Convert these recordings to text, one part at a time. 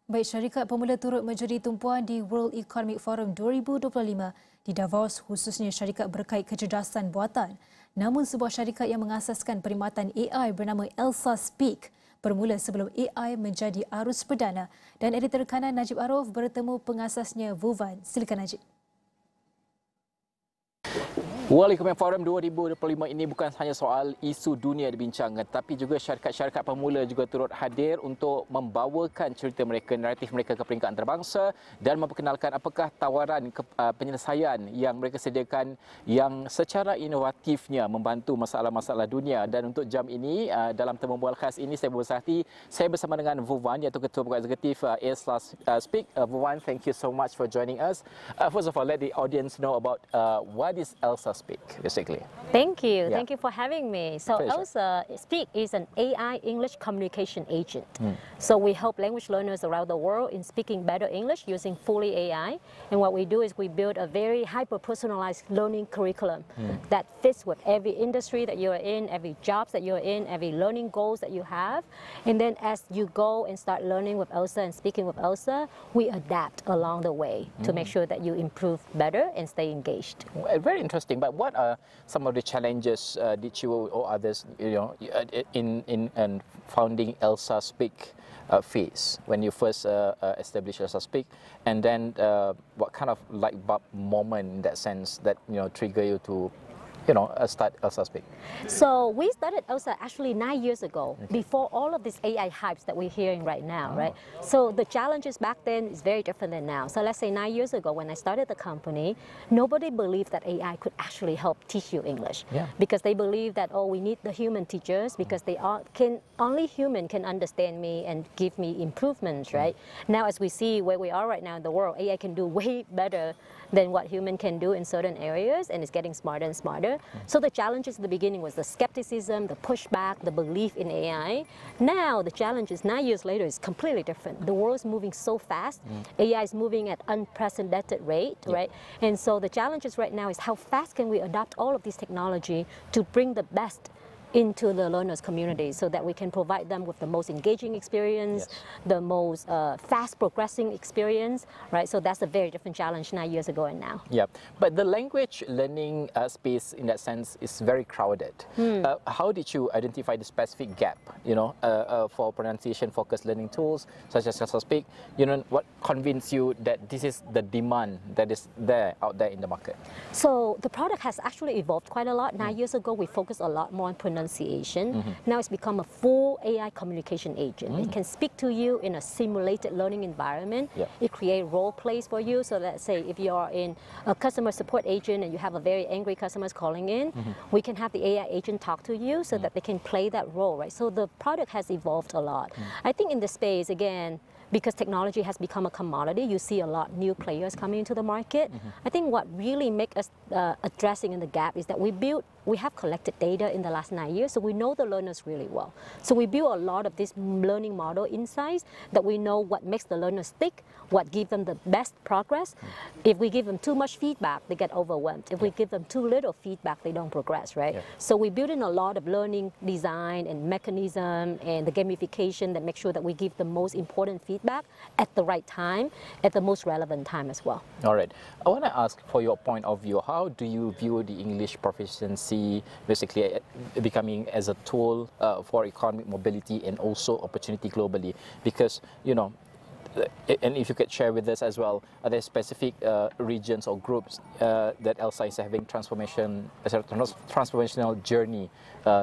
Baik, syarikat pemula turut menjadi tumpuan di World Economic Forum 2025 di Davos, khususnya syarikat berkait kecerdasan buatan. Namun sebuah syarikat yang mengasaskan perkhidmatan AI bernama ELSA Speak bermula sebelum AI menjadi arus perdana, dan editor kanan Najib Aroff bertemu pengasasnya WEF. Silakan Najib. World Economic Forum 2025 ini bukan hanya soal isu dunia dibincangkan, tapi juga syarikat-syarikat pemula juga turut hadir untuk membawakan cerita mereka, naratif mereka ke peringkat antarabangsa dan memperkenalkan apakah tawaran penyelesaian yang mereka sediakan yang secara inovatifnya membantu masalah-masalah dunia. Dan untuk jam ini, dalam menemubual khas ini, saya berbesar hati, saya bersama dengan WEF, iaitu Ketua Pegawai Eksekutif ELSA Speak. WEF, thank you so much for joining us. First of all, let the audience know about what is ELSA Speak, basically. Thank you. Yeah. Thank you for having me. So ELSA Speak is an AI English communication agent. So we help language learners around the world in speaking better English using fully AI. And what we do is we build a very hyper-personalized learning curriculum that fits with every industry that you're in, every job that you're in, every learning goals that you have. And then as you go and start learning with ELSA and speaking with ELSA, we adapt along the way to make sure that you improve better and stay engaged. Very interesting. But what are some of the challenges did you or others, in founding ELSA Speak phase when you first established ELSA Speak, and then what kind of light bulb moment in that sense that trigger you to start ELSA Speak? So we started ELSA actually 9 years ago, before all of these AI hypes that we're hearing right now, right? So the challenges back then is very different than now. So let's say 9 years ago when I started the company, nobody believed that AI could actually help teach you English. Because they believed that, oh, we need the human teachers because only human can understand me and give me improvements, right? Now as we see where we are right now in the world, AI can do way better than what human can do in certain areas, and it's getting smarter and smarter. So the challenges in the beginning was the skepticism, the pushback, the belief in AI. Now the challenges 9 years later is completely different. The world is moving so fast. AI is moving at unprecedented rate, right? And so the challenges right now is how fast can we adopt all of this technology to bring the best into the learners community so that we can provide them with the most engaging experience, the most fast progressing experience, right? So that's a very different challenge 9 years ago and now. Yeah, but the language learning space in that sense is very crowded. How did you identify the specific gap, for pronunciation focused learning tools such as ELSA Speak? What convinced you that this is the demand that is out there in the market? So the product has actually evolved quite a lot. 9 years ago, we focused a lot more on pronunciation. Now it's become a full AI communication agent. It can speak to you in a simulated learning environment. It creates role plays for you. So let's say if you are in a customer support agent and you have a very angry customers calling in, we can have the AI agent talk to you so that they can play that role, right? So the product has evolved a lot. I think in the space, again, because technology has become a commodity, you see a lot new players coming into the market. I think what really makes us addressing in the gap is that we have collected data in the last 9 years, so we know the learners really well. So we build a lot of this learning model insights that we know what makes the learners stick, what gives them the best progress. If we give them too much feedback, they get overwhelmed. If we give them too little feedback, they don't progress, right? So we build in a lot of learning design and mechanism and the gamification that make sure that we give the most important feedback at the right time, at the most relevant time as well. All right. I want to ask, for your point of view, how do you view the English proficiency basically becoming as a tool for economic mobility and also opportunity globally? Because, and if you could share with us as well, are there specific regions or groups that ELSA is having transformational journey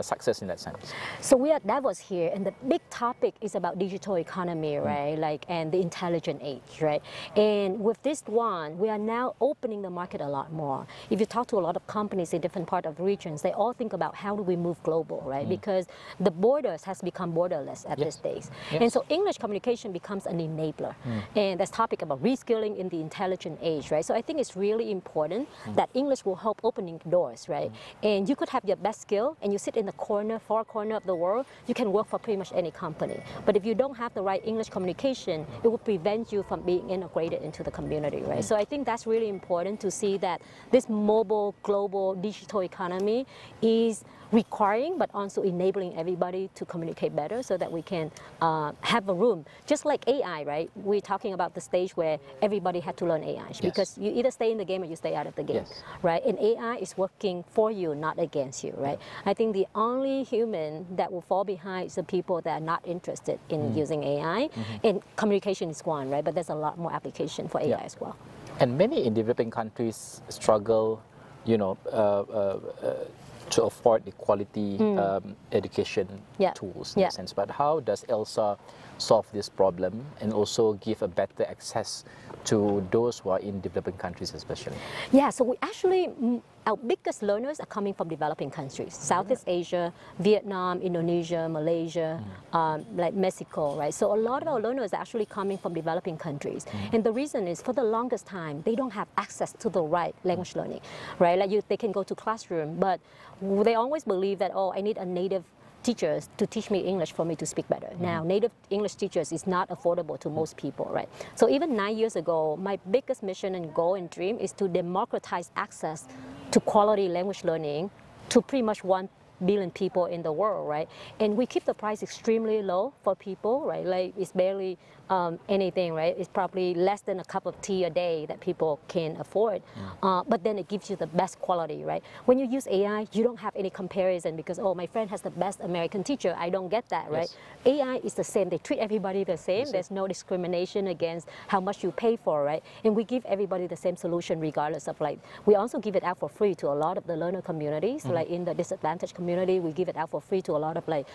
success in that sense? So we are at Davos here, and the big topic is about digital economy, right? And the intelligent age, right? And with this one, we are now opening the market a lot more. If you talk to a lot of companies in different parts of regions, they all think about how do we move global, right? Because the borders has become borderless at this stage. And so English communication becomes an enabler. And that's topic about reskilling in the intelligent age, right? So I think it's really important that English will help opening doors, right? And you could have your best skill and you sit in the far corner of the world, you can work for pretty much any company. But if you don't have the right English communication, it will prevent you from being integrated into the community, right? So I think that's really important to see that this mobile, global, digital economy is requiring but also enabling everybody to communicate better so that we can have a room. Just like AI, right? we're talking about the stage where everybody had to learn AI, because you either stay in the game or you stay out of the game, right? And AI is working for you, not against you, right? I think the only human that will fall behind is the people that are not interested in using AI, and communication is one, right? But there's a lot more application for AI as well. And many in developing countries struggle, you know, to afford the quality education tools in a sense. But how does ELSA solve this problem and also give a better access to those who are in developing countries especially? Yeah, so we actually, our biggest learners are coming from developing countries, Southeast Asia, Vietnam, Indonesia, Malaysia, like Mexico, right? So a lot of our learners are actually coming from developing countries. And the reason is, for the longest time, they don't have access to the right language learning, right? Like they can go to classroom, but they always believe that, oh, I need a native teachers to teach me English for me to speak better. Now, native English teachers is not affordable to most people, right? So even 9 years ago, my biggest mission and goal and dream is to democratize access to quality language learning to pretty much 1 billion people in the world, right? And we keep the price extremely low for people, right? Like it's barely anything, right? It's probably less than a cup of tea a day that people can afford. But then it gives you the best quality, right? When you use AI, you don't have any comparison because, oh, my friend has the best American teacher. I don't get that, right? AI is the same. They treat everybody the same. There's no discrimination against how much you pay for, right? And we give everybody the same solution regardless of like, we also give it out for free to a lot of the learner communities, like in the disadvantaged community, we give it out for free to a lot of like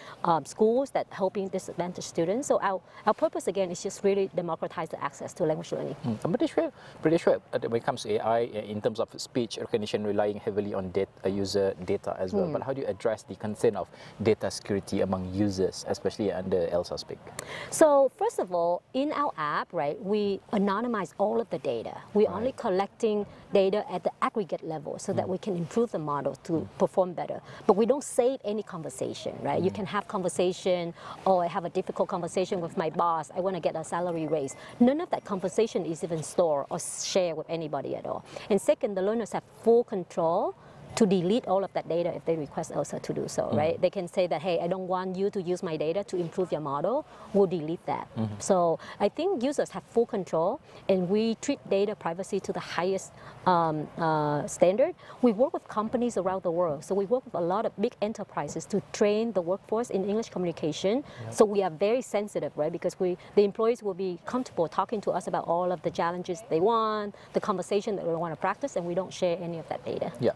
schools that helping disadvantaged students. So our purpose again is just really democratize the access to language learning. I'm pretty sure when it comes to AI, in terms of speech recognition, relying heavily on user data as well. But how do you address the concern of data security among users, especially under ELSA Speak? So first of all, in our app, right, we anonymize all of the data. We're only collecting data at the aggregate level so that we can improve the model to perform better. But we don't save any conversation, right? You can have conversation, oh, I have a difficult conversation with my boss, I want to get a salary raise. None of that conversation is even stored or shared with anybody at all. And second, the learners have full control to delete all of that data if they request ELSA to do so, right? They can say that, hey, I don't want you to use my data to improve your model, we'll delete that. So I think users have full control and we treat data privacy to the highest standard. We work with companies around the world. So we work with a lot of big enterprises to train the workforce in English communication. So we are very sensitive, right? Because the employees will be comfortable talking to us about all of the challenges they want, the conversation that they want to practice, and we don't share any of that data. Yeah.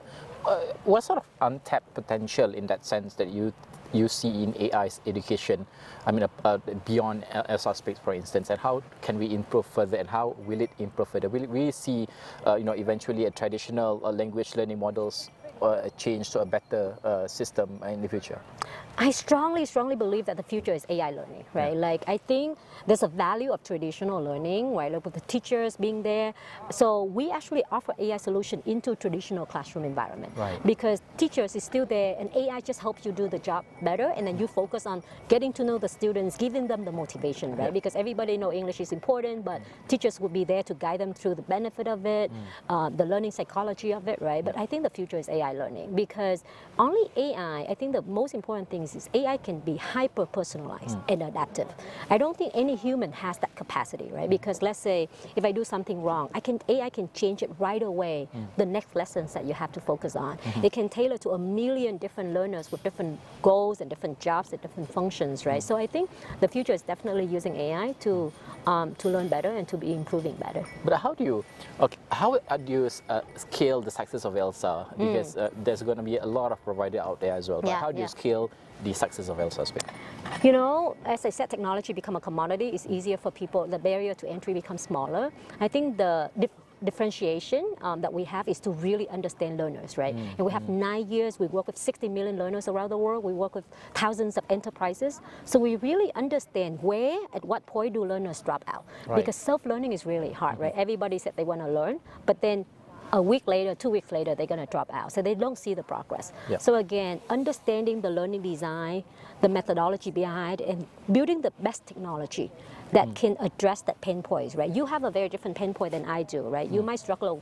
What sort of untapped potential in that sense that you see in AI's education, I mean, beyond ELSA Speak, for instance, and how can we improve further and how will it improve further? Will we see, eventually a traditional language learning models change to a better system in the future? I strongly believe that the future is AI learning, right? Like, I think there's a value of traditional learning, right? Like with the teachers being there. So we actually offer AI solution into traditional classroom environment. Because teachers is still there and AI just helps you do the job better, and then you focus on getting to know the students, giving them the motivation, right? Because everybody know English is important, but teachers will be there to guide them through the benefit of it, the learning psychology of it, right? But I think the future is AI learning because only AI, I think the most important thing is AI can be hyper-personalized and adaptive. I don't think any human has that capacity, right? Because let's say if I do something wrong, AI can change it right away, the next lessons that you have to focus on. It can tailor to a million different learners with different goals and different jobs and different functions, right? So I think the future is definitely using AI to learn better and to be improving better. But how do you scale the success of ELSA? Because there's going to be a lot of providers out there as well. But how do you scale the success of ELSA Speak? You know, as I said, technology become a commodity. It's easier for people. The barrier to entry becomes smaller. I think the differentiation that we have is to really understand learners, right? And we have 9 years. We work with 60 million learners around the world. We work with thousands of enterprises. So we really understand where, at what point do learners drop out? Because self-learning is really hard, right? Everybody said they want to learn, but then a week later, 2 weeks later, they're going to drop out. So they don't see the progress. So again, understanding the learning design, the methodology behind, and building the best technology that can address that pain points, right? You have a very different pain point than I do, right? You might struggle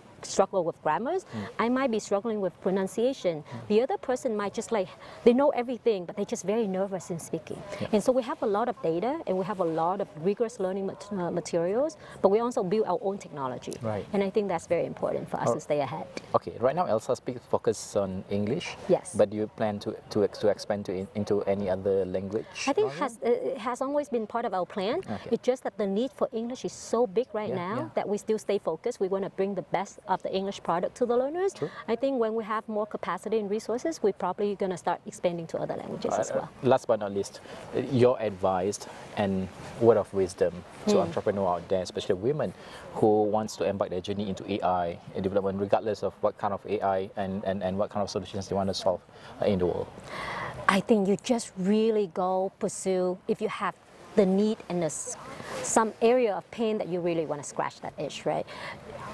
with grammars. I might be struggling with pronunciation. The other person might just like, they know everything, but they're just very nervous in speaking. And so we have a lot of data and we have a lot of rigorous learning materials, but we also build our own technology. Right. And I think that's very important for us to stay ahead. Okay, right now ELSA Speak focuses on English. Yes. But do you plan to expand into any other language? I think it has always been part of our plan. It's just that the need for English is so big right now that we still stay focused. We want to bring the best of the English product to the learners. True. I think when we have more capacity and resources, we're probably going to start expanding to other languages as well. Last but not least, your advice and word of wisdom to entrepreneurs out there, especially women who wants to embark their journey into AI development, regardless of what kind of AI and what kind of solutions they want to solve in the world. I think you just really go pursue, if you have the need and some area of pain that you really want to scratch that itch, right?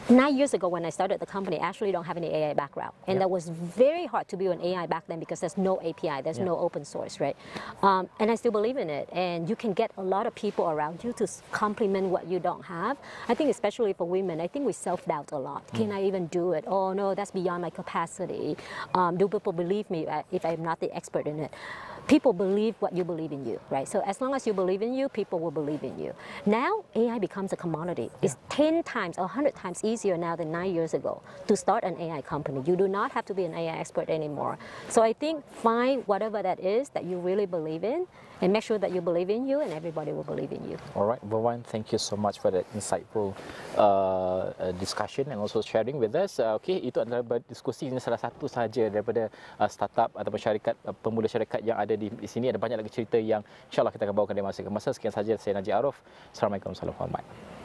9 years ago when I started the company, I actually don't have any AI background. And that was very hard to build an AI back then because there's no API, there's no open source, right? And I still believe in it. And you can get a lot of people around you to complement what you don't have. I think especially for women, I think we self-doubt a lot. Can I even do it? Oh no, that's beyond my capacity. Do people believe me if I'm not the expert in it? People believe what you believe in you, right? So as long as you believe in you, people will believe in you. Now, AI becomes a commodity. It's 10 times or 100 times easier now than 9 years ago to start an AI company. You do not have to be an AI expert anymore. So I think find whatever that is that you really believe in and make sure that you believe in you and everybody will believe in you. All right, Wawan, thank you so much for that insightful discussion and also sharing with us. Okay, itu adalah diskusi, ini salah satu sahaja daripada startup ataupun syarikat, pemula syarikat yang ada di sini. Ada banyak lagi cerita yang insyaAllah kita akan bawakan dari masa ke masa. Sekian sahaja, saya Najib Aroff. Assalamualaikum warahmatullahi wabarakatuh.